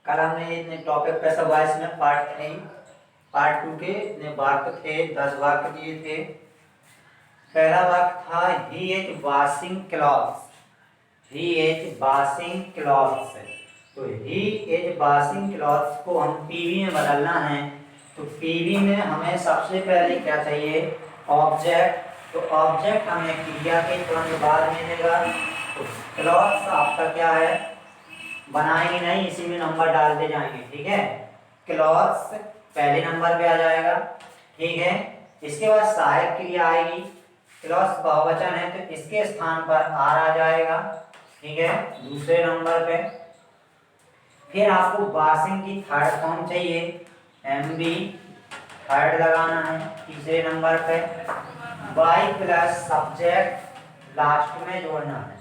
कल हमने इतने टॉपिक पे सब आया इसमें पार्ट 2 के इतने वाक्य थे, 10 वाक्य दिए थे। पहला वाक्य था he is washing clothes. He is washing clothes. तो ही इज वॉशिंग क्लॉथ्स को हम पीवी में बदलना है। तो पीवी में हमें सबसे पहले क्या चाहिए? ऑब्जेक्ट। तो ऑब्जेक्ट हमें क्रिया के तुरंत बाद मिलेगा। तो क्लॉथ्स आपका क्या है? बनाएंगे नहीं, इसी में नंबर डालते जाएंगे। ठीक है, क्लॉथ्स पहले नंबर पे आ जाएगा। ठीक है, इसके बाद सहायक क्रिया आएगी। क्लॉथ्स बहुवचन है तो इसके स्थान पर आर आ जाएगा। ठीक है, दूसरे नंबर पे। फिर आपको वॉशिंग की थर्ड फॉर्म चाहिए, एम बी, थर्ड लगाना है तीसरे नंबर पे। बाई प्लस सब्जेक्ट लास्ट में जोड़ना है।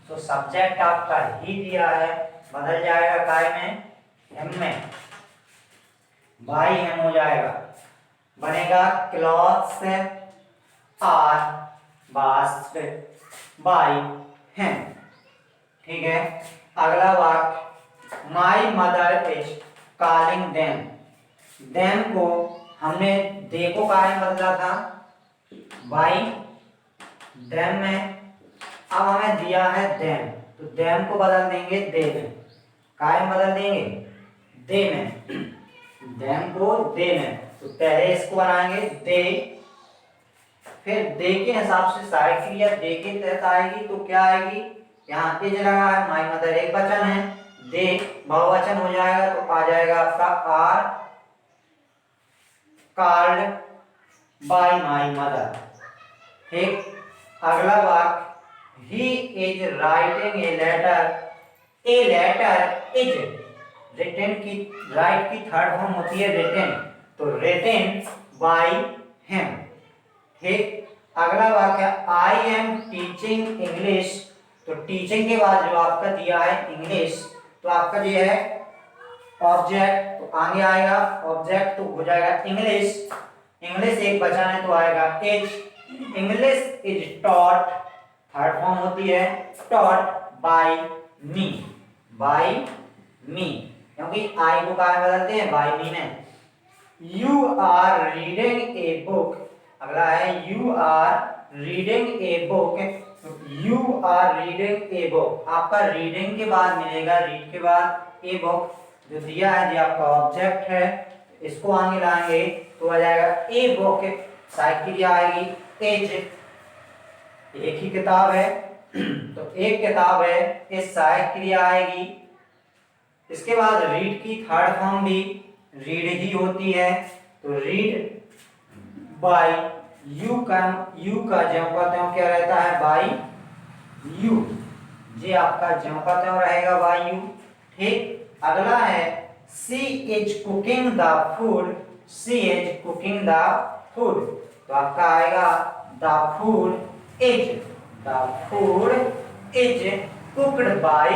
तो सब्जेक्ट आपका ही दिया है, बदल जाएगा काय में? एम में। बाई एम हो जाएगा, बनेगा clothes are washed by him. ठीक है, अगला वाक्य my mother is calling them. Them को हमने दे को काय में बदला था? बाई देम में। अब हमें दिया है देम, तो देम को बदल देंगे दे में। काय में बदल देंगे? दे में। देम को दे में। तो पहले इसको बनाएंगे दे, फिर दे के हिसाब से सहायक क्रिया दे के तहत आएगी। तो क्या आएगी? यहाँ इज लगा है, माई मदर एक वचन है, दे बहुवचन हो जाएगा। तो आ जाएगा आपका are called by my mother. ठीक, अगला वाक्य he is writing a letter. A letter is, written की राइट की थर्ड फॉर्म होती है रिटन, तो रिटन बाय हिम। ठीक, अगला वाक्य आई एम टीचिंग इंग्लिश। तो टीचिंग के बाद जो आपका दिया है इंग्लिश, तो आपका ये है ऑब्जेक्ट, तो आगे आएगा ऑब्जेक्ट, तो हो जाएगा इंग्लिश। इंग्लिश एक वचन है तो आएगा is. English is taught, third form होती है taught by me. By me, क्योंकि आई को कहाँ बदलते हैं? बाय मी में। You are reading a book. अगला है you are reading a book. You are reading a book, आपका रीडिंग के बाद मिलेगा, रीड के बाद ए बुक जो दिया है, जो आपका ऑब्जेक्ट है, इसको आगे लाएंगे तो आ जाएगा ए बुक। सहायक क्रिया आएगी एज। एक ही किताब है तो एक किताब है, इस सहायक क्रिया आएगी। इसके बाद रीड की थर्ड फॉर्म भी रीड ही होती है, तो रीड बाय यू का ज्यों का त्यों क्या रहता है? By you. ये आपका ज्यों का त्यों रहेगा बाय यू। ठीक, अगला है she is cooking the food. She is cooking the food, तो आपका आएगा the food is. The food is cooked bye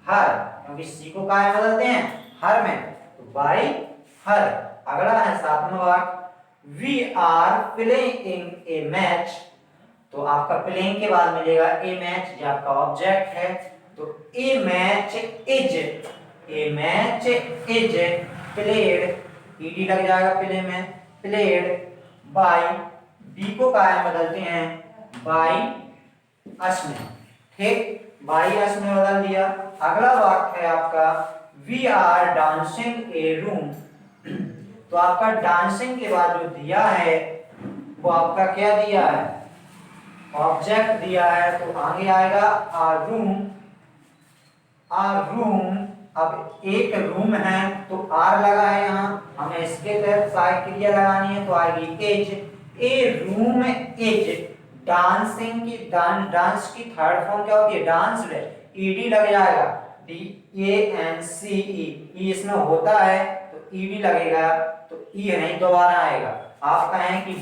हर, क्योंकि सी को क्या बदलते हैं? हर में, तो बाय हर। अगला है सातवां वाक्य we are playing a match. तो आपका प्लेइंग के बाद मिलेगा ए मैच, जो आपका ऑब्जेक्ट है। तो ए मैच इज प्लेड, ईडी लग जाएगा प्ले में, प्लेड बाय। बी को क्या बदलते हैं? बाय अस में। ठीक, बाय अस में बदल दिया। अगला वाक्य है आपका we are dancing a room. तो आपका डांसिंग के बाद जो दिया है वो आपका क्या दिया है? ऑब्जेक्ट दिया है, तो आगे आएगा आर रूम। आर रूम, अब एक रूम है तो आर लगा है यहाँ, हमें इसके तहत सहायक क्रिया लगानी है, तो आएगी is. A room is dancing की डांस की थर्ड फॉर्म क्या होती है? डांस है, ईडी लग जाएगा, DANCE इसमें होता है तो ईडी लगेगा, तो ई नहीं दोबारा आएगा। आप कहें कि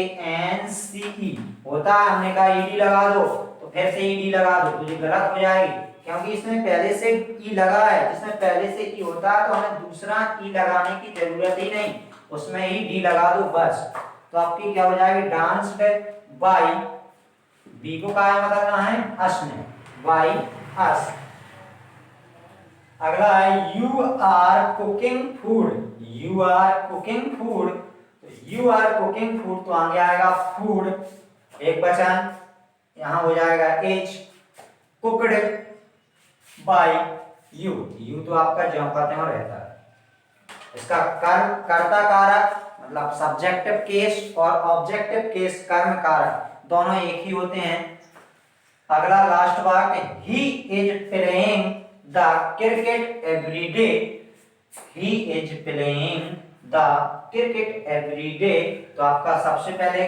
DANCE होता है, हमने कहा ईडी लगा दो, तो फिर से ईडी लगा दो, तो ये गलत हो जाएगी, क्योंकि इसमें पहले से ई लगा है। जिसमें पहले से ई होता है तो हमें दूसरा ई लगाने की जरूरत ही नहीं, उसमें ही डी लगा दो बस। तो आपकी क्या हो जाएगी? डांस्ड बाय, बी को क्या बदलना है? अस में, बाय अस। अगला है you are cooking food, you are cooking food, you are cooking food तो आगे आएगा फूड, एक वचन, यहां हो जाएगा is cooked by you, you तो आपका ज्यों का त्यों रहता है। इसका कर्म कर्ता कारक मतलब सब्जेक्टिव केस और ऑब्जेक्टिव केस कर्म कारक दोनों एक ही होते हैं। अगला लास्ट वाक्य he is playing the cricket every day, he is playing the cricket every day, तो आपका सबसे पहले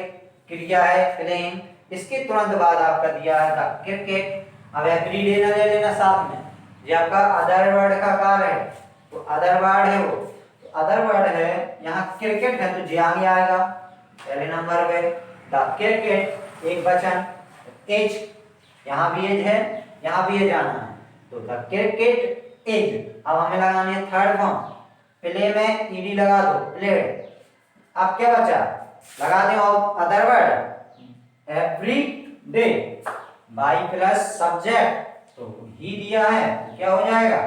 क्रिया है प्लेइंग, इसके तुरंत बाद आपका दिया है द क्रिकेट। अब एवरी डे ना ले लेना साथ में, ये आपका अदर वर्ड का कार्य है, तो अदर वर्ड है वो, तो अदर वर्ड है, यहाँ क्रिकेट है तो जी आगे आएगा पहले नंबर पे, द क्रिकेट एक वचन, एज यहाँ भी एज है, यहाँ भी एज आना है, तो द क्रिकेट एज। अब हमें लगानी है थर्ड फॉर्म, प्ले में ईडी लगा दो प्लेड। अब क्या बचा, लगा दें other word every day by plus subject, तो ही दिया है तो क्या हो जाएगा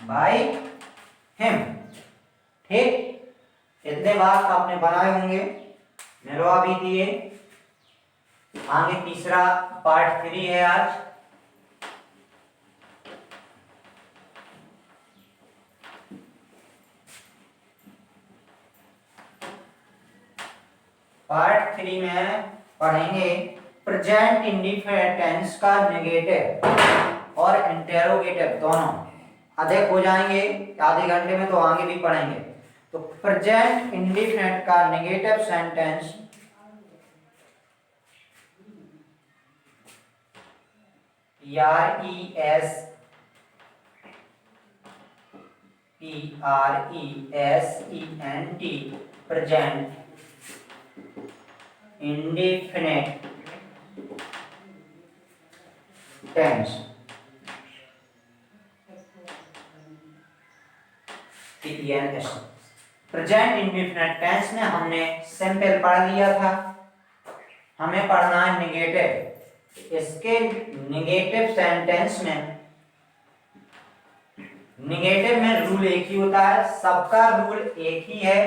बाई हिम। ठीक, इतने बार आपने बनाए होंगे, मेरा भी दिए। आगे तीसरा पार्ट 3 है आज। पार्ट 3 में पढ़ेंगे प्रेजेंट इंडिफिनिट टेंस का नेगेटिव और इंटेरोगेटिव दोनों अधिक हो जाएंगे आधे घंटे में, तो आगे भी पढ़ेंगे। तो प्रेजेंट इंडिफिनिट का negative sentence PRESENT present indefinite tense, present indefinite tense में हमने सिंपल पढ़ लिया था, हमें पढ़ना है नेगेटिव। इसके नेगेटिव सेंटेंस में, नेगेटिव में रूल एक ही होता है, सबका रूल एक ही है।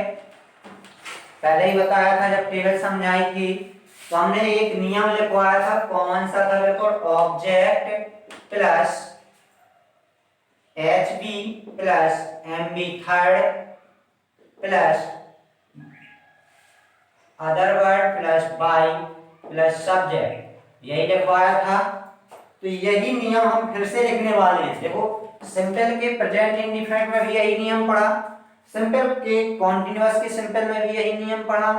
पहले ही बताया था जब टेबल समझाई थी, तो हमने एक नियम लिखवाया था, कौन सा था, देखो object plus HB plus MB third plus other word plus by plus subject, यही लिखवाया था। तो यही नियम हम फिर से लिखने वाले हैं। देखो सिंपल के प्रेजेंट इंडेफिनिट में भी यही नियम पढ़ा, सिंपल के कॉन्टिन्यूअस के सिंपल में भी यही नियम पढ़ा।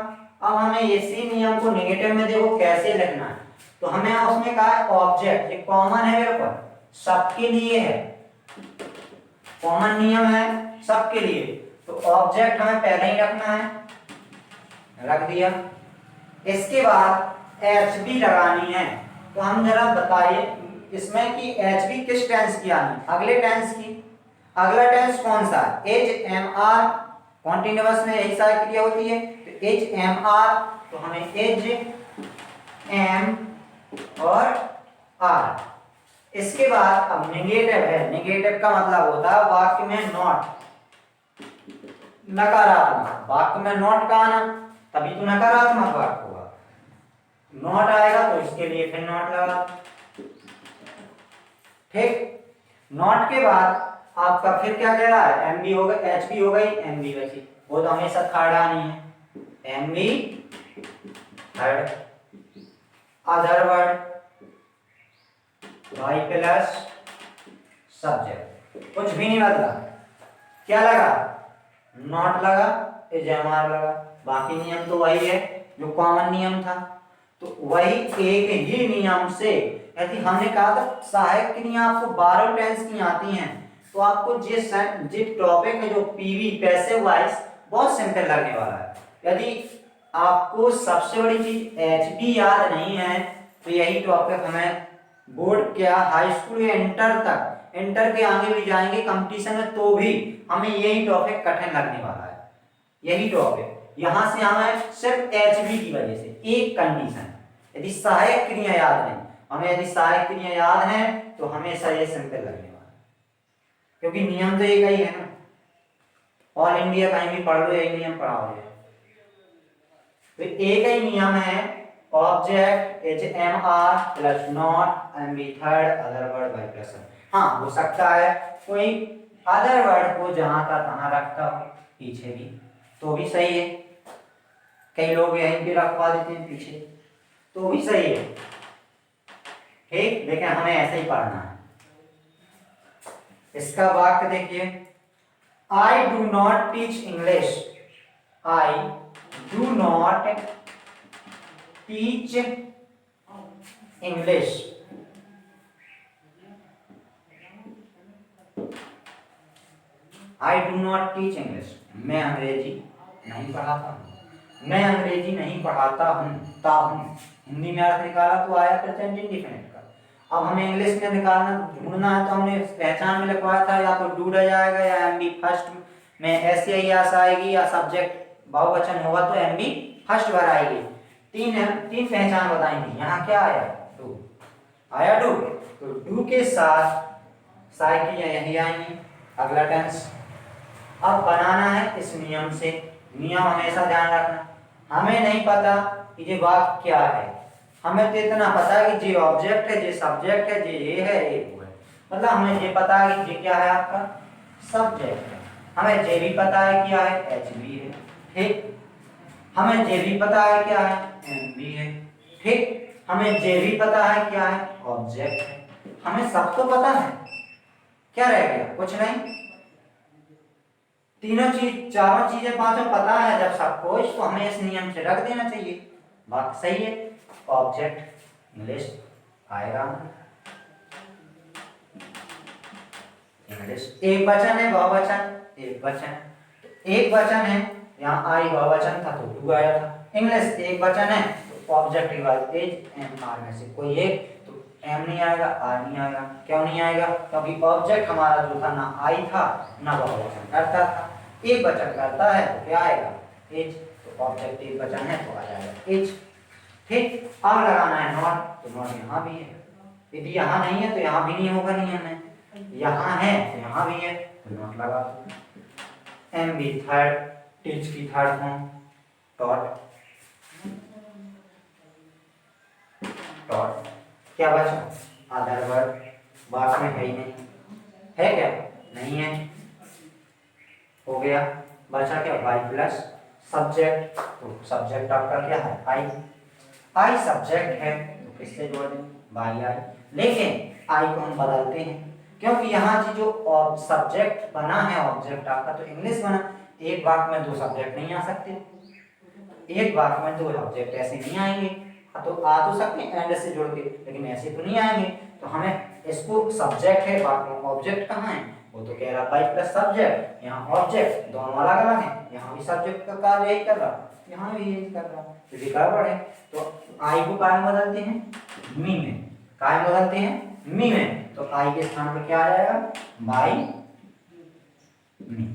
अब हमें इसी नियम को नेगेटिव में देखो कैसे लिखना है। तो हमें उसमें कहा है ऑब्जेक्ट, ये कॉमन है मेरे पर, सबके लिए है, कॉमन नियम है सबके लिए। तो ऑब्जेक्ट हमें पहले ही रखना है, रख दिया। इसके बाद HB लगानी है। तो हम जरा बताइए इसमें कि HB किस टेंस की आनी, अगले टेंस की। अगला टेंस कौन सा, एज MR, कॉन्टिन्यूअस में यही सारी क्रिया होती है, तो एज MR, तो हमें एज M और R। इसके बाद अब नेगेटिव है, नेगेटिव का मतलब होता है वाक्य में नॉट, नकारात्मक, वाक्य में नॉट का आना, तभी तो नकारात्मक वाक्य होगा। नॉट आएगा तो इसके लिए फिर नॉट लगा, ठीक। नॉट के बाद आपका फिर क्या कह रहा है, MB हो गई, HB हो गई, MB बची, वो तो हमेशा थर्ड आनी है, MB third. Other word by plus subject, कुछ भी नहीं बदला, क्या लगा, नॉट लगा, एजएमआर लगा, बाकी नियम तो वही है जो कॉमन नियम था। तो वही एक ही नियम से, यदि हमने कहा था सहायक क्रिया आपको 12 टेंस की आती हैं, तो आपको जिस टॉपिक है जो पीवी पैसिव वॉइस बहुत सिंपल लगने वाला है। यदि आपको सबसे बड़ी चीज HB याद नहीं है, तो यही टॉपिक हमें बोर्ड क्या हाई स्कूल या इंटर तक, इंटर के आगे भी जाएंगे कंपटीशन में, तो भी हमें यही टॉपिक कठिन लगने वाला है। यही टॉपिक यहां से हमें सिर्फ HB की वजह से एक कंडीशन, यदि सहायक क्रिया याद नहीं, हमें यदि सहायक क्रिया याद है तो हमेशा ये सिंपल लगने वाला है। क्योंकि नियम तो एक ही है ना, ऑल इंडिया कहीं भी पढ़ लो यही नियम पढ़ाओगे। तो एक ही नियम है, object is am are plus not M B third other word by plus. हाँ हो सकता है कोई अदर वर्ड को जहां का तहां रखता हो पीछे भी, तो भी सही है। कई लोग यहीं पे रखवा देते हैं पीछे, तो भी सही है, ठीक। लेकिन हमें ऐसे ही पढ़ना है। इसका वाक्य देखिए, I do not teach English, I do not teach English. I do not teach English, मैं अंग्रेजी नहीं पढ़ाता हूं, मैं अंग्रेजी नहीं पढ़ाता हूं। हिंदी में अर्थ निकाला तो आया प्रेजेंट इंडेफिनिट का। अब हमें इंग्लिश में निकालना ढूंढना है, तो हमने पहचान में लिखवाया था या तो डूड आ जाएगा या एम बी फर्स्ट में ऐसी ही आस आएगी, या सब्जेक्ट बहुवचन होगा तो एम बी फर्स्ट बार आएगी। तीन पहचान बताएंगे। यहाँ क्या आया, डू आया, डू। तो डू के साथ साइकिल यही आएंगी, अगला टेंस। अब बनाना है इस नियम से, नियम हमेशा ध्यान रखना। हमें नहीं पता कि ये वाक्य क्या है, हमें तो इतना पता है कि ये ऑब्जेक्ट है, ये सब्जेक्ट है, ये है, ये वो है। मतलब हमें ये पता है कि ये क्या है, आपका सब्जेक्ट है। हमें ये भी पता है क्या है, एच बी है, ठीक। हमें ये भी पता है क्या है, एम बी है, ठीक। हमें ये भी पता है क्या है, ऑब्जेक्ट है। हमें सब तो पता है, क्या रह गया, कुछ नहीं। तीनों चीज, चारों चीजें पांचों पता है जब सबको, तो हमें इस नियम से रख देना चाहिए, बात सही है। ऑब्जेक्ट इंग्लिश आएगा, इंग्लिश एक वचन है, बहुवचन एक वचन, एक वचन है, यहाँ आई बहुवचन था तो टू आया था। इंग्लिश एक वचन है तो ऑब्जेक्ट इज एम आर में से कोई एक, तो एम नहीं आएगा, आर नहीं आएगा। क्यों नहीं आएगा, क्योंकि ऑब्जेक्ट हमारा जो था ना आई था ना बहुवचन करता था। एक वचन करता है तो क्या आएगा, एज। तो ऑब्जेक्ट एक वचन है तो आ जाएगा एज, ठीक। अब लगाना है नॉट, तो नॉट यहाँ भी है, यदि यहाँ नहीं है तो यहाँ भी नहीं होगा नियम में, यहाँ है तो यहाँ भी है तो नॉट लगा दो। एम बी थर्ड, टीच की थर्ड फॉर्म टॉट, टॉट क्या बचा, अदर वर्ड, वाक्य में है ही नहीं, है क्या, नहीं है, हो गया। बचा क्या, बाई प्लस सब्जेक्ट, तो सब्जेक्ट आपका क्या है, आई। आई सब्जेक्ट है तो किससे जोड़ दें, बाई आई। लेकिन आई को हम बदलते हैं, क्योंकि यहाँ जो सब्जेक्ट बना है ऑब्जेक्ट आपका तो इंग्लिश बना। एक वाक्य में दो सब्जेक्ट नहीं आ सकते, एक वाक्य में दो ऑब्जेक्ट ऐसे नहीं आएंगे। तो आ तो सकते हैं एंड से जोड़ के, लेकिन ऐसे तो नहीं आएंगे। तो हमें इसको सब्जेक्ट है, वाक्य में ऑब्जेक्ट कहाँ है, वो तो कह रहा बाई प्लस सब्जेक्ट, यहाँ ऑब्जेक्ट, दोनों अलग अलग है। यहाँ भी सब्जेक्ट का कार्य यही कर रहा, यहाँ भी यही कर रहा, तो गड़बड़ है। तो आई को काय में बदलते हैं, मी में, काय में बदलते हैं, मी में। तो आई के स्थान पर क्या आ जाएगा, बाई मी,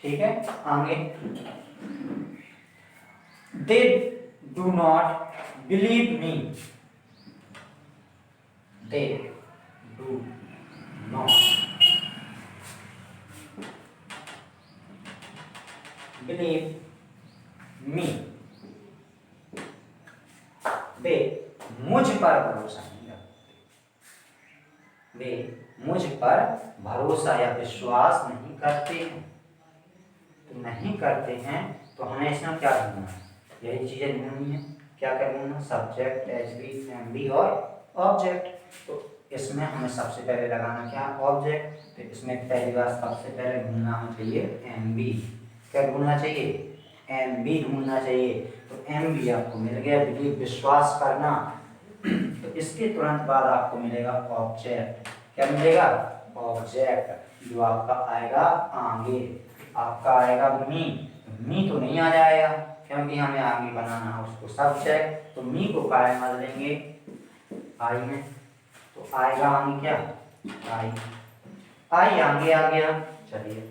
ठीक है। आगे, they do not believe me, they do not believe me, वे मुझ पर भरोसा नहीं रखते, वे मुझ पर भरोसा या विश्वास नहीं करते हैं। तो नहीं करते हैं तो हमें इसमें क्या ढूंढना है, यही चीजें ढूंढनी है। क्या करना है, subject H B M B और ऑब्जेक्ट। तो इसमें हमें सबसे पहले लगाना क्या, ऑब्जेक्ट। तो इसमें पहली बार सबसे पहले ढूंढना हमें चाहिए एम बी। क्या ढूंढना चाहिए, एम बी ढूंढना चाहिए। तो एम बी आपको मिल गया, बिलीव विश्वास करना। तो इसके तुरंत बाद आपको मिलेगा ऑब्जेक्ट। क्या मिलेगा, ऑब्जेक्ट, जो आपका आएगा आगे, आपका आएगा मी। मी तो नहीं आ जाएगा क्योंकि हमें आगे बनाना है उसको सब्जेक्ट। तो मी को काय में बदलेंगे, आई में। तो आएगा आगे क्या, आई, आई आगे आ गया। चलिए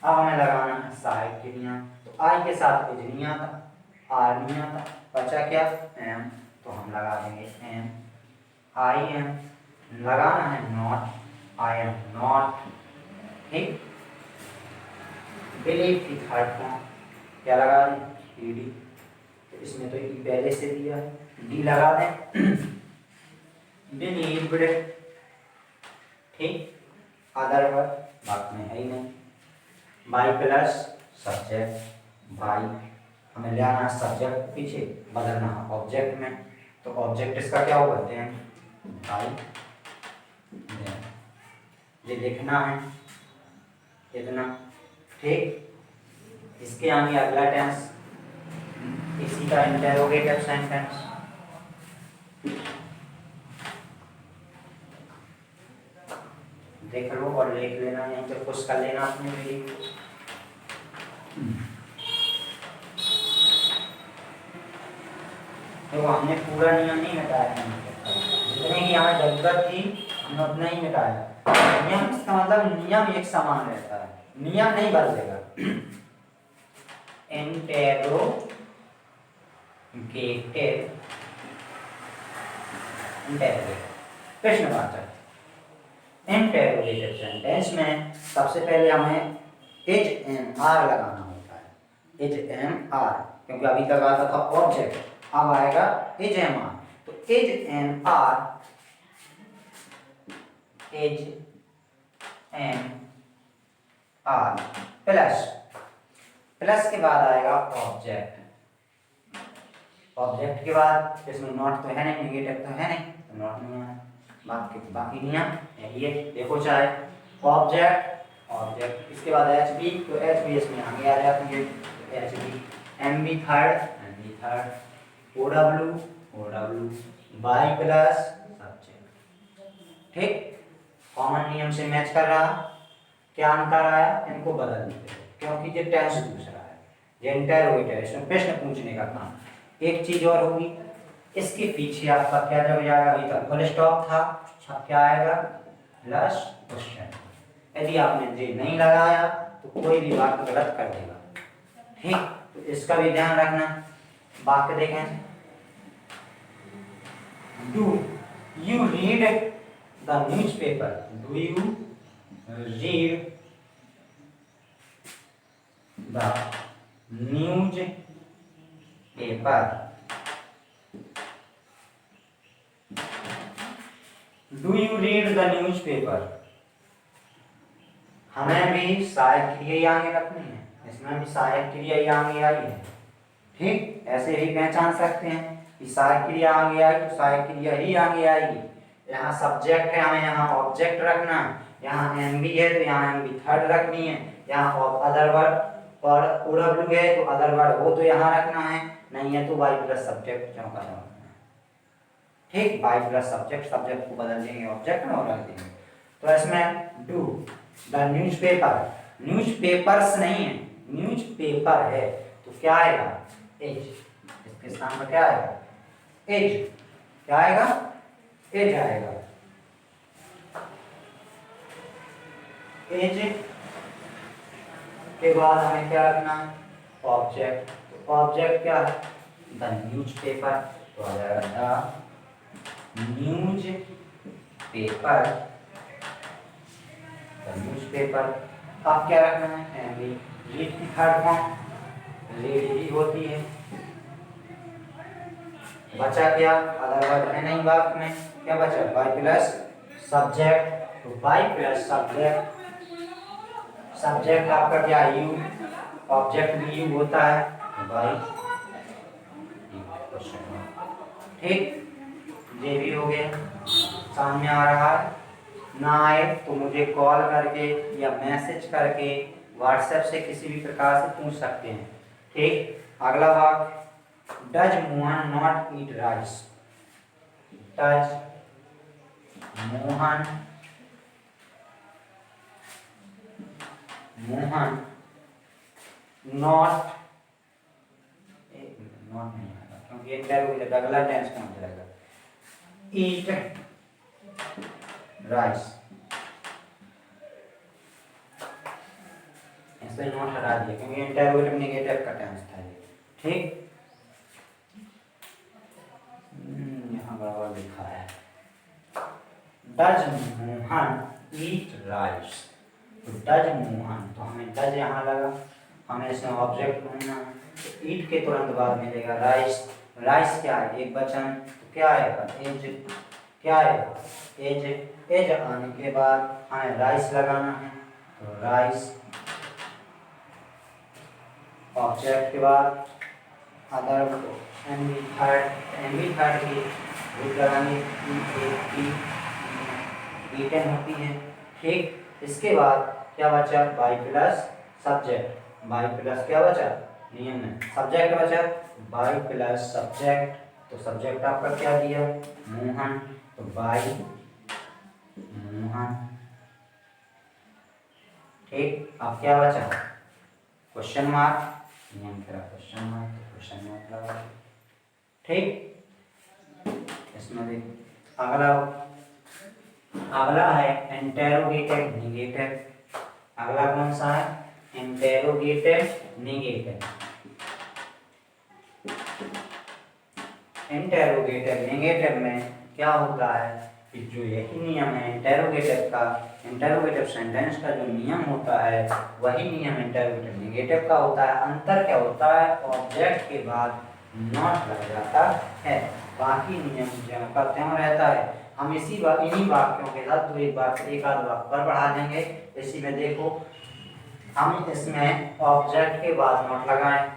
अब हमें लगाना है सहायक क्रिया। तो आई के साथ कुछ नहीं आता, आर नहीं आता, बचा क्या, एम। तो हम लगा देंगे एम, आई एम लगाना है नॉट, आई एम नॉट। ठीक, बिलीव की थर्ड फॉर्म क्या लगा दें, डी। तो इसमें तो ई पहले से दिया है, डी लगा दें। बिलीव्ड, ठीक, अदर वर्ड बात में है ही नहीं। बाई प्लस सब्जेक्ट, बाई हमें ले आना सब्जेक्ट पीछे, बदलना ऑब्जेक्ट में, तो ऑब्जेक्ट इसका क्या होगा, देन, बाई देन। ये लिखना है इतना, ठीक। इसके आगे अगला टेंस, इसी का इंटेरोगेटिव सेंटेंस। देख लो और लिख लेना, यहीं पे कुछ कर लेना अपने लिए। देखो हमने पूरा नियम नहीं मिटाया है, जितने की हमें जरूरत थी हमने उतना ही मिटाया। नियम इसका मतलब नियम एक समान रहता है, नियम नहीं बदलेगा। इंटेरोगेटिव प्रश्नवाचक। इंटेरोगेटिव सेंटेंस में सबसे पहले हमें इज एम आर लगाना होता है, इज एम आर, क्योंकि अभी तक आता था ऑब्जेक्ट, अब आएगा इज एम आर। तो is am are, is am are plus, plus के बाद आएगा ऑब्जेक्ट, ऑब्जेक्ट के बाद इसमें नॉट तो है नहीं, नेगेटिव तो है नहीं, तो नॉट नहीं आया। बाकी नियम यही है, देखो चाहे ऑब्जेक्ट ऑब्जेक्ट, इसके बाद एच बी, तो एच बी इसमें आगे आ जाती है, H B, M B third, M B third, O W, O W, by plus subject. ठीक, कॉमन नियम से मैच कर रहा, क्या अंतर आया, इनको बदल देते हैं क्योंकि ये टेंस दूसरा है, ये इंटेरोगेटिव, इसमें प्रश्न पूछने का काम। एक चीज और होगी, इसके पीछे आपका क्या जब जाएगा, अभी तक फुल स्टॉप था, अब क्या आएगा, प्लस क्वेश्चन। यदि आपने ये नहीं लगाया तो कोई भी वाक्य गलत कर देगा। ठीक, तो इसका भी ध्यान रखना। वाक्य देखें, do you read the newspaper, do you read the news paper, do you read the news paper. हमें भी सहायक क्रिया ही आगे रखनी है, इसमें भी सहायक क्रिया ही आगे आई है। ठीक, ऐसे ही पहचान सकते हैं कि सहायक क्रिया आगे आई तो सहायक क्रिया ही आगे आएगी। यहाँ सब्जेक्ट है, हमें यहाँ ऑब्जेक्ट रखना है, यहाँ एम बी है तो यहाँ एम बी थर्ड रखनी है, यहाँ अदर वर्ड और ओ डब्ल्यू है तो अदर वर्ड हो तो यहाँ रखना है, नहीं है तो वाई प्लस सब्जेक्ट क्यों का रखना है। ठीक, वाई प्लस सब्जेक्ट, सब्जेक्ट को बदल देंगे ऑब्जेक्ट में और रख देंगे। तो इसमें डू द न्यूज़पेपर, न्यूज़पेपर्स नहीं है, न्यूज़पेपर है, तो क्या आएगा, एज, इसके स्थान पर क्या आएगा, एज, क्या आएगा, एज आएगा, एज के बाद हमें क्या रखना है, ऑब्जेक्ट, तो ऑब्जेक्ट क्या है, द न्यूज़पेपर, तो आ जाएगा the news paper, the newspaper. आप क्या रखना है, एमबी, रीड की थर्ड फॉर्म रीड ही होती है। बचा क्या, अदर वर्ड है नहीं वाक्य में, क्या बचा, बाई प्लस सब्जेक्ट, तो बाई प्लस सब्जेक्ट, सब्जेक्ट आपका क्या, यू, ऑब्जेक्ट भी यू होता है, बाई। ठीक, ये भी हो गया, सामने आ रहा है। ना आए तो मुझे कॉल करके या मैसेज करके व्हाट्सएप से किसी भी प्रकार से पूछ सकते हैं। ठीक, अगला वाक्य, does Mohan not eat rice, does Mohan not, not नहीं आएगा क्योंकि इंटरव्यू अगला टेंस कौन जाएगा, ईट राइस, ऐसे नॉट हटा दिया क्योंकि इंटरव्यूटिव नेगेटिव का टेंस था ये। ठीक, यहाँ बराबर लिखा है, डज मोहन ईट राइस। तो डज मोहन, तो हमें डज यहाँ लगा, हमें इसमें ऑब्जेक्ट ढूंढना है। तो ईट के तुरंत बाद मिलेगा राइस। राइस क्या है, एक वचन, तो क्या आएगा, एज। क्या आएगा, एज। एज आने के बाद हमें राइस लगाना है, तो राइस। ऑब्जेक्ट के बाद अदर एनवी थर्ड की रूप लगाने की ईटन होती है। ठीक, इसके बाद क्या बचा, by plus subject. By plus क्या बचा, नियम में सब्जेक्ट बचा, बाई प्लस सब्जेक्ट। तो सब्जेक्ट आपका क्या दिया, मोहन, तो बाई मोहन। ठीक, अब क्या बचा, क्वेश्चन मार्क, नियम तेरा क्वेश्चन मार्क, तो क्वेश्चन मार्क लगा। ठीक, इसमें देख अगला है इंटेरोगेटिव नेगेटिव। अगला कौन सा है, इंटेरोगेटिव नेगेटिव। इंटेरोगेटिव नेगेटिव में क्या होता है कि जो यही नियम है इंटेरोगेटिव का, इंटेरोगेटिव सेंटेंस का जो नियम होता है वही नियम इंटेरोगेटिव नेगेटिव का होता है। अंतर क्या होता है, ऑब्जेक्ट के बाद नॉट लग जाता है, बाकी नियम ज्यों का त्यों रहता है। हम इन्हीं वाक्यों के साथ तो एक आध वाक्य पर बढ़ा देंगे। इसी में देखो, हम इसमें ऑब्जेक्ट के बाद नॉट लगाएं,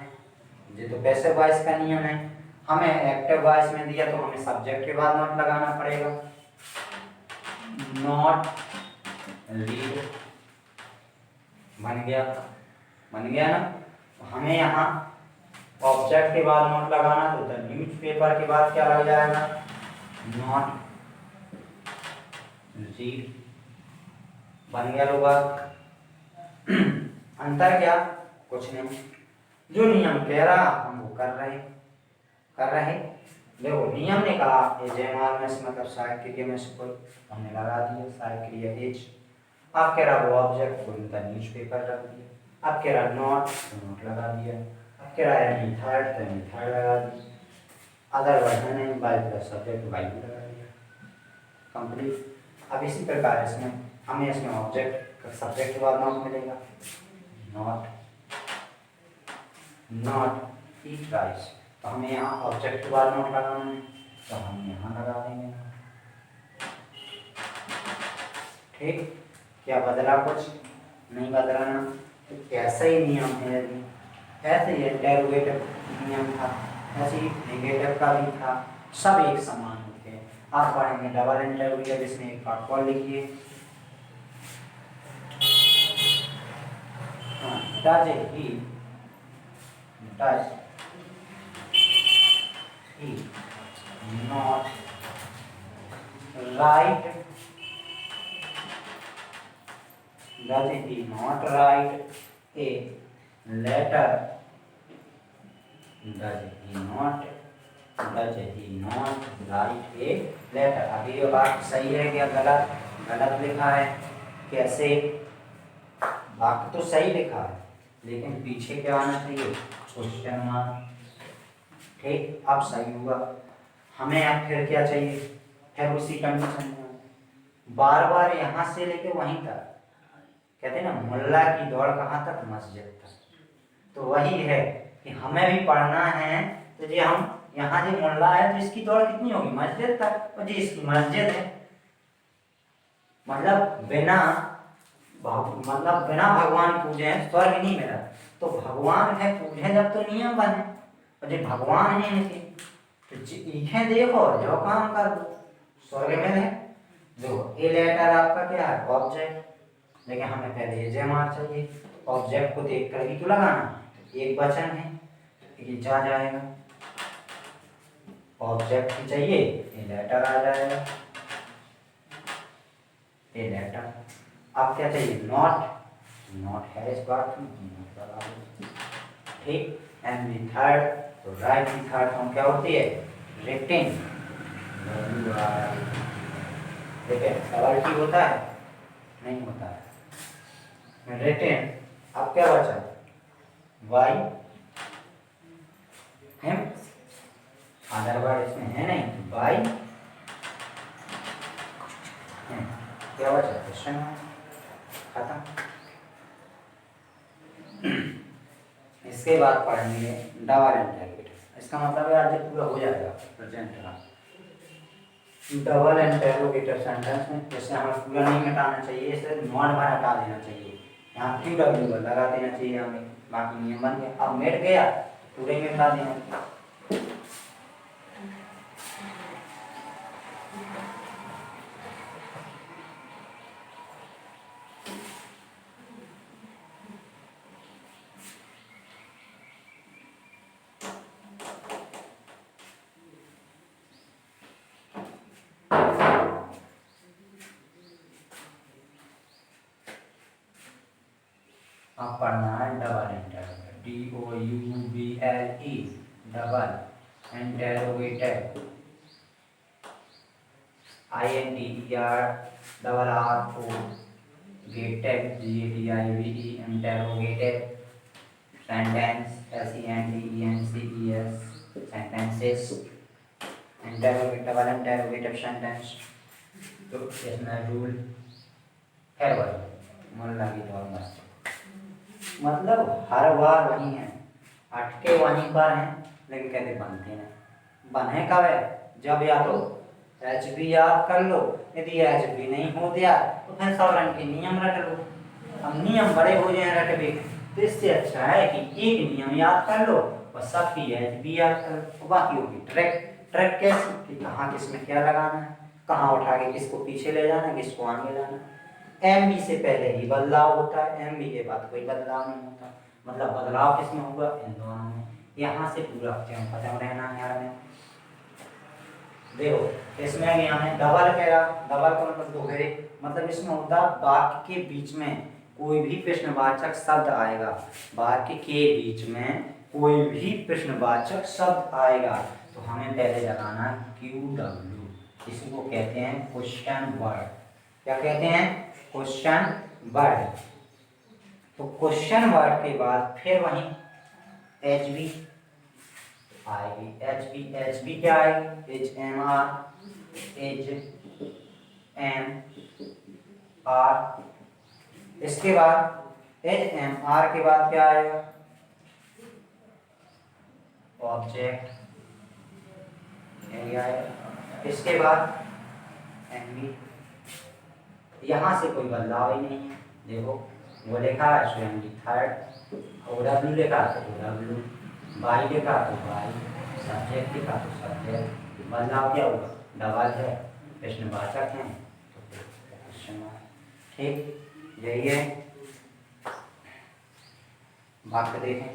ये तो पैसिव वॉइस का नियम है। हमें एक्टिव वॉइस में दिया तो हमें सब्जेक्ट के बाद नॉट लगाना पड़ेगा। नॉट रीड बन गया ना। हमें यहाँ ऑब्जेक्ट के बाद नॉट लगाना, तो द न्यूज़पेपर के बाद क्या लग जाएगा, नॉट रीड बन गया होगा। अंतर क्या, कुछ नहीं, जो नियम कह रहा हम वो कर रहे। देखो नियम ने कहा जयमाल में से मतलब सहायक क्रिया में से कोई, हमने लगा दिया सहायक क्रिया एज। अब कह रहा वो ऑब्जेक्ट को उनका न्यूज़पेपर रख दिया। अब कह रहा नॉट, तो नॉट लगा दिया। अब कह रहा है थर्ड, तो थर्ड लगा दिया। अदरवाइज मैंने बाई प्लस सब्जेक्ट बाई भी लगा दिया, कंप्लीट। अब इसी प्रकार इसमें हमें इसमें ऑब्जेक्ट का सब्जेक्ट के बाद नॉट मिलेगा, नॉट ईट राइस। तो हमें यहाँ ऑब्जेक्ट के बाद नोट लगाना है, तो हम यहाँ लगा देंगे। ठीक, क्या बदला, कुछ नहीं बदला ना। तो ऐसा ही नियम है, यदि ऐसे ही इंटेरोगेटिव नियम था, ऐसे ही नेगेटिव का भी था, सब एक समान होते हैं। आप पढ़ेंगे डबल इंटेरोगेटिव, इसमें एक पार्ट और लिखिए, does he not write, does he not write a letter, does he not write a letter। अभी ये बात सही है क्या गलत लिखा है, कैसे, वाक्य तो सही लिखा है लेकिन पीछे क्या आना चाहिए, क्वेश्चन मार्क। ठीक, अब सही हुआ। हमें अब फिर क्या चाहिए, फिर उसी कंडीशन में बार बार यहाँ से लेके वहीं तक, कहते हैं ना मुल्ला की दौड़ कहाँ तक, मस्जिद तक। तो वही है कि हमें भी पढ़ना है, तो जी हम यहाँ जो मुल्ला है तो इसकी दौड़ कितनी होगी, मस्जिद तक। और जी इसकी मस्जिद है, मतलब बिना भगवान पूजे स्वर्ग नहीं मिला। तो भगवान है पूजे जब तो नियम बने, और जो भगवान है इनके तो इन्हें देखो जो काम कर दो, स्वर्ग में है। देखो ए लेटर आपका क्या है, ऑब्जेक्ट, लेकिन हमें पहले ये जयमाल चाहिए। ऑब्जेक्ट को देख कर ही तो लगाना, एक वचन है ये जा जाएगा, ऑब्जेक्ट ही चाहिए, ए लेटर आ जाएगा, ए लेटर। अब क्या चाहिए, नॉट है इस बात में, ठीक। एंड थर्ड, तो राइट की थर्ड फॉर्म क्या होती है, रिटिन। डबल टी होता है, नहीं होता है, रिटिन। अब क्या बचा, वाई है, अदरवाइज इसमें है नहीं, बाई क्या बचा क्वेश्चन खत्म। इसके बाद पढ़ेंगे डबल इंटरोगेटिव। इसका मतलब है आज पूरा हो जाएगा प्रेजेंट का। डबल इंटरोगेटिव सेंटेंस में जैसे हमें पूरा नहीं मिटाना चाहिए, इसे नॉट बार हटा देना चाहिए। यहाँ क्यू डब्ल्यू लगा देना चाहिए हमें, बाकी नियम बन गया। अब मिट गया पूरे में मिटा देना। अब पढ़ना है double interrogative, DOUBLE double interrogative, INTER double RO गेटिव GATIVE interrogative sentence SENTENCES sentences interrogative double interrogative sentence. तो इसमें रूल है भाई मन लगी तो मस्त, मतलब हर बार वही है, अटके वहीं पर हैं लेकिन कहते बनते हैं। बने कब है? जब या तो एच बी याद कर लो, यदि एच बी नहीं हो गया तो फिर सब रंग के नियम रट लो। अब नियम बड़े हो जाए रटबे, तो इससे अच्छा है कि एक नियम याद कर लो और सबकी एच बी याद कर लो, बाकी होगी ट्रैक। ट्रैक कैसे कि कहाँ किसमें क्या लगाना है, कहाँ उठा के किसको पीछे ले जाना, किसको आगे लाना। एम बी से पहले ही बदलाव होता है, एम बी के बाद कोई बदलाव नहीं होता। मतलब बदलाव किसमें होगा? इन दोनों में। यहाँ से पूरा खत्म रहना है यार में। देखो इसमें हमें डबल कह रहा, डबल का मतलब दोहरे, मतलब इसमें होता वाक्य के बीच में कोई भी प्रश्नवाचक शब्द आएगा, वाक्य के बीच में कोई भी प्रश्नवाचक शब्द आएगा तो हमें पहले लगाना QW, इसको कहते हैं क्वेश्चन वर्ड। क्या कहते हैं? Question word. तो क्वेश्चन वर्ड के बाद फिर वहीं HB आएगी, HB क्या आएगी? HMR इसके बाद HMR के बाद क्या आएगा? ऑब्जेक्ट आएगा। इसके बाद MB, यहाँ से कोई बदलाव ही नहीं है। देखो वो लिखा है स्वयं थर्ड, OW लिखा तो OW, बाई लिखा तो बाई, सब्जेक्ट लिखा तो सब्जेक्ट। बदलाव क्या होगा? डबल है, प्रश्नवाचक है तो क्वेश्चन मार्क। ठीक यही है। वाक्य देखें,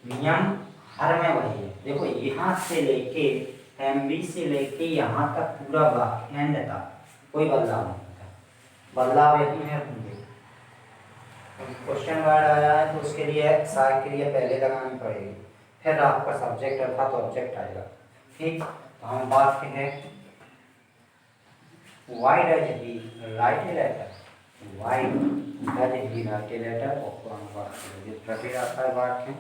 नियम हर में वही है। देखो यहाँ से लेके MB से लेके यहाँ तक पूरा वाक्य एंड तक कोई बदलाव नहीं होता, बदलाव यही है। क्वेश्चन वर्ड आया है तो उसके लिए सहायक क्रिया पहले लगानी पड़ेगी, फिर आपका सब्जेक्ट अर्थात ऑब्जेक्ट आएगा। ठीक, तो हम बात के हैं why does he write a letter, why does he write a letter. और हम बात करेंगे प्रक्रिया का वाक्य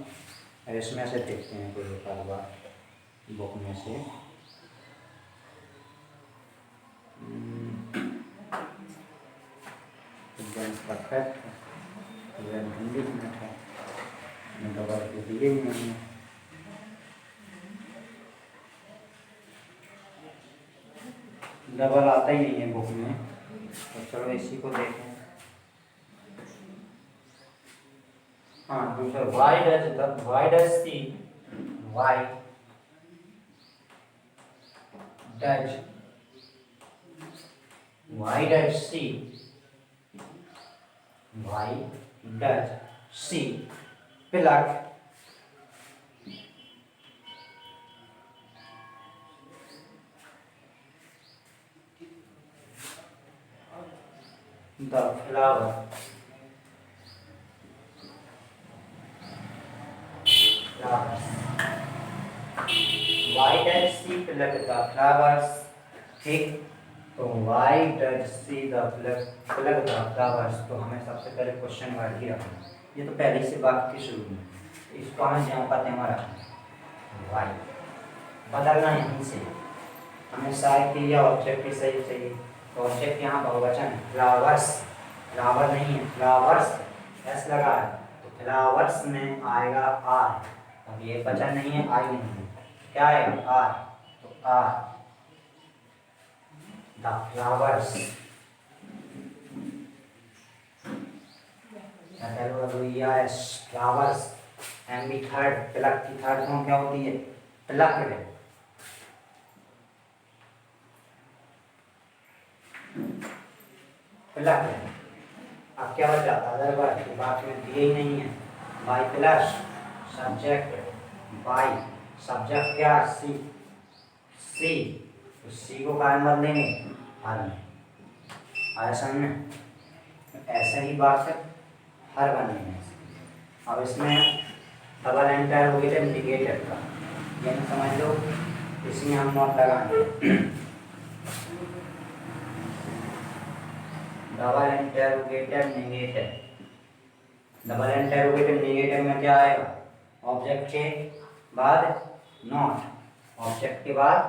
है, इसमें से देखते हैं कोई एक आध बात बुक में से। परफेक्ट हिंदी मिनट है, दबा के दिए ही नहीं है। डबल आता ही नहीं है बुक में, तो चलो इसी को देखें। हाँ दूसरा why does she, why does she plug the flower Why does she pluck the flowers? ठीक, तो why does she pluck the flowers? तो हमें सबसे पहले क्वेश्चन वर्ड ही रखना है। ये तो पहले से वाक्य के शुरू में, इसको हमें जहाँ पाते हैं हमारा why बदलना यहीं से। हमें सहायक क्रिया ऑब्जेक्ट भी सही चाहिए, तो ऑब्जेक्ट यहाँ बहुवचन है, फ्लावर्स, फ्लावर नहीं है, फ्लावर्स एस लगा है तो फ्लावर्स में आएगा आर। अब ये वचन नहीं है, आई नहीं है, क्या आएगा आर, तो are the flowers. Flowers and B third, pluck की थर्ड फॉर्म क्या होती है, प्लक्ड। प्लक्ड। अब क्या बचा, अदर वर्ड की बात में दिए ही नहीं है, by plus subject, by subject क्या सी, सी तो सी को काय मत लेंगे हर में, आया समझ में, ऐसे ही बात है हर बनने में। अब इसमें डबल इंटरोगेटिव नेगेटिव का यानी समझ लो, इसमें हम नोट लगाएंगे double interrogative negative. Double interrogative negative में क्या आएगा, ऑब्जेक्ट के बाद नॉट, ऑब्जेक्ट के बाद,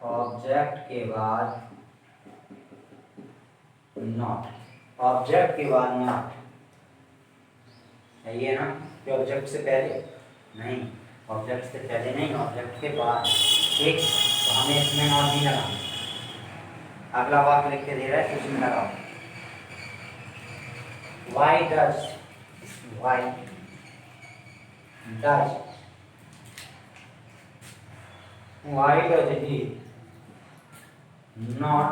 ऑब्जेक्ट के बाद नॉट, ऑब्जेक्ट के बाद नॉट, यही है ना कि ऑब्जेक्ट से पहले नहीं, ऑब्जेक्ट से पहले नहीं, ऑब्जेक्ट के बाद। ठीक, तो हमें इसमें नॉट नहीं लगाना। अगला वाक्य लिख के दे रहा है, इसमें लगाओ, why does, why does, why does he not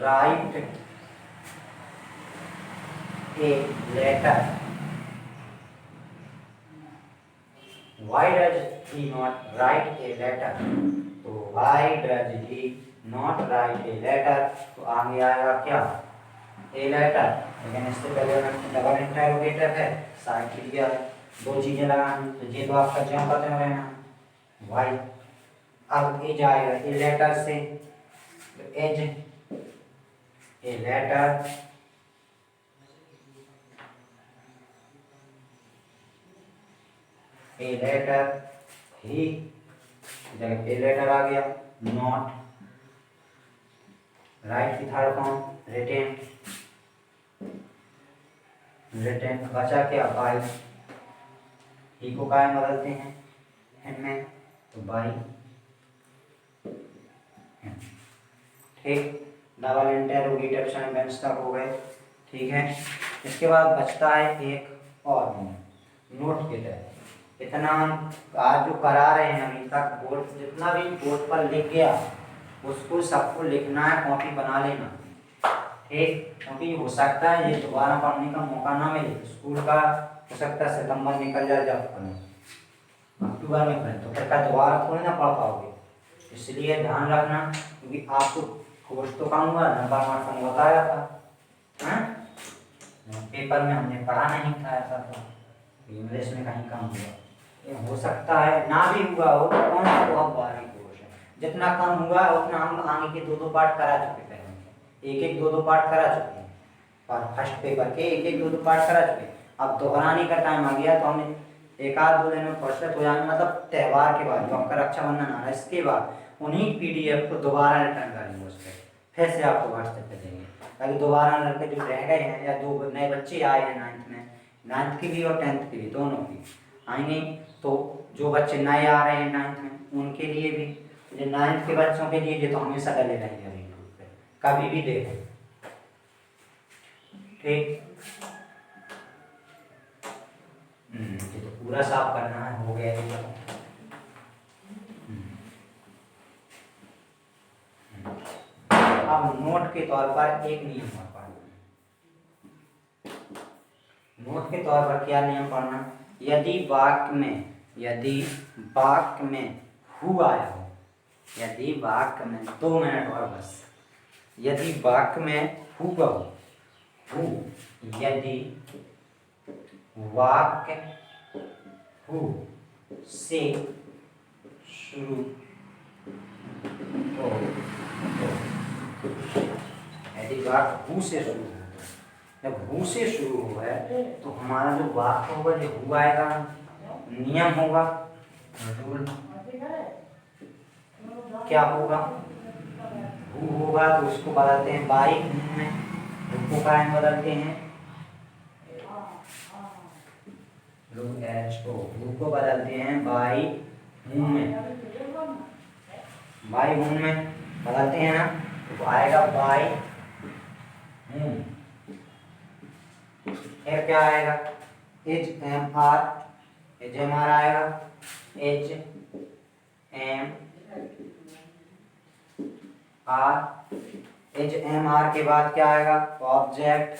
write a letter, why does he not write a letter, तो why does he not write a letter, तो आगे आएगा क्या, a letter, लेकिन इससे पहले डबल इंटरोगेटिव है, साइड क्लियर है, दो चीजें लगानी, तो ये तो आपका ज्यों का त्यों रहना why। अब एज आएगा a letter से, तो as a letter, a letter ही, जब ए लेटर आ गया, नॉट राइट की थर्ड फॉर्म रिटेन, रिटेन बचा क्या, बाई, ही को काय बदलते हैं इनमें, तो बाई। ठीक, डबल इंटरोगेटिव सेंटेंस तक हो गए। ठीक है, इसके बाद बचता है एक और नोट के तहत। इतना आज जो करा रहे हैं अभी तक, बोर्ड जितना भी बोर्ड पर लिख गया उसको सबको लिखना है, कॉपी बना लेना। ठीक, क्योंकि हो सकता है ये दोबारा पढ़ने का मौका ना मिले, स्कूल का हो सकता है सितंबर निकल जाए, जब अक्टूबर में पढ़े तो फिर दोबारा थोड़ी ना पढ़ पाओगे, इसलिए ध्यान रखना, क्योंकि आपको कोर्स तो कम हुआ, नंबर मार्क्स बताया था, पेपर में हमने पढ़ा नहीं था ऐसा, तो इंग्लिश में कहीं कम हुआ, हो सकता है ना भी हुआ हो, तो कौन सा बहुत भारी कोर्स है, जितना कम हुआ उतना हम आगे के दो पार्ट करा चुके थे, एक दो पार्ट करा चुके हैं, और फर्स्ट पेपर के एक दो पार्ट करा चुके हैं। अब दोहराने का टाइम आ गया, तो हमें एक आध दो दिन में फुर्सत हो जाए, मतलब त्यौहार के बाद, जो आपका रक्षाबंधन आ रहा है इसके बाद उन्हीं PDF को दोबारा रिटर्न करेंगे, उस पर फिर से आपको व्हाट्सएप पे देंगे, ताकि दोबारा लड़के जो रह गए हैं या दो नए बच्चे आए हैं 9th में, 9th की भी और 10th की भी, दोनों की आएंगे, तो जो बच्चे नए आ रहे हैं 9th में उनके लिए भी, जो 9th के बच्चों के लिए ये तो हमेशा डले रहेंगे यूट्यूब पे, कभी भी देखें। ठीक, ये तो पूरा साफ करना है, हो गया ये तो। अब नोट के तौर पर एक नियम और पढ़ना, नोट के तौर पर क्या नियम पढ़ना, यदि वाक्य में हु आया हो, यदि वाक्य में 2 मिनट और बस, यदि वाक्य में हु हु, यदि वाक्य हु से शुरू हो, यदि वाक्य हु से शुरू हो, जब हु से शुरू हो है तो हमारा जो वाक्य होगा, जो हु आएगा, नियम होगा, रूल क्या होगा, हु होगा तो उसको बदलते हैं बाई हूं में, को कायम बदलते हैं लोग एच को, हु को बदलते हैं बाई हूं में, बाई हूं में बदलते हैं ना, तो आएगा बाई हूं। फिर क्या आएगा, एच एम आर आएगा, H M R, H M R के बाद क्या आएगा, ऑब्जेक्ट,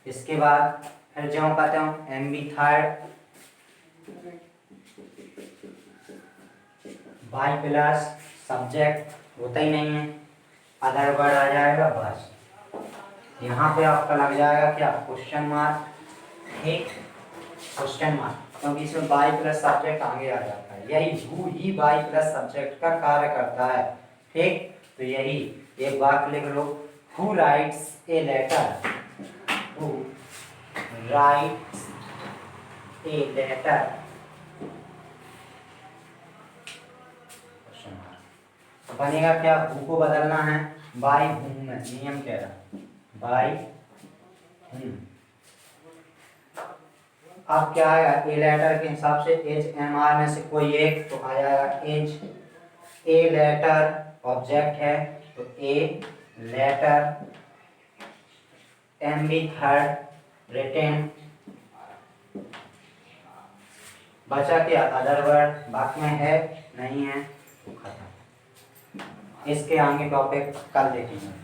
इसके बाद फिर जो कहते हूँ M B third, by plus subject होता ही नहीं है, अदर वर्ड आ जाएगा बस। यहाँ पे आपका लग जाएगा क्या, क्वेश्चन मार्क, ठीक, क्वेश्चन मार्क, क्योंकि इसमें बाई प्लस सब्जेक्ट आगे आ जाता है, यही who he by plus subject का कार्य करता है, ठीक। तो यही एक बात लिख लो, who writes a letter, who writes a letter, तो बनेगा क्या, हु को बदलना है बाई हूं में, नियम कह रहा बाई हूं। अब क्या आएगा, ए लेटर के हिसाब से एच एम आर में से कोई एक तो आ जाएगा एच, ए लेटर ऑब्जेक्ट है तो a letter, M B third written, बचा क्या, अदर वर्ड, बाकी में है नहीं है तो खत्म। इसके आगे टॉपिक कल देखेंगे।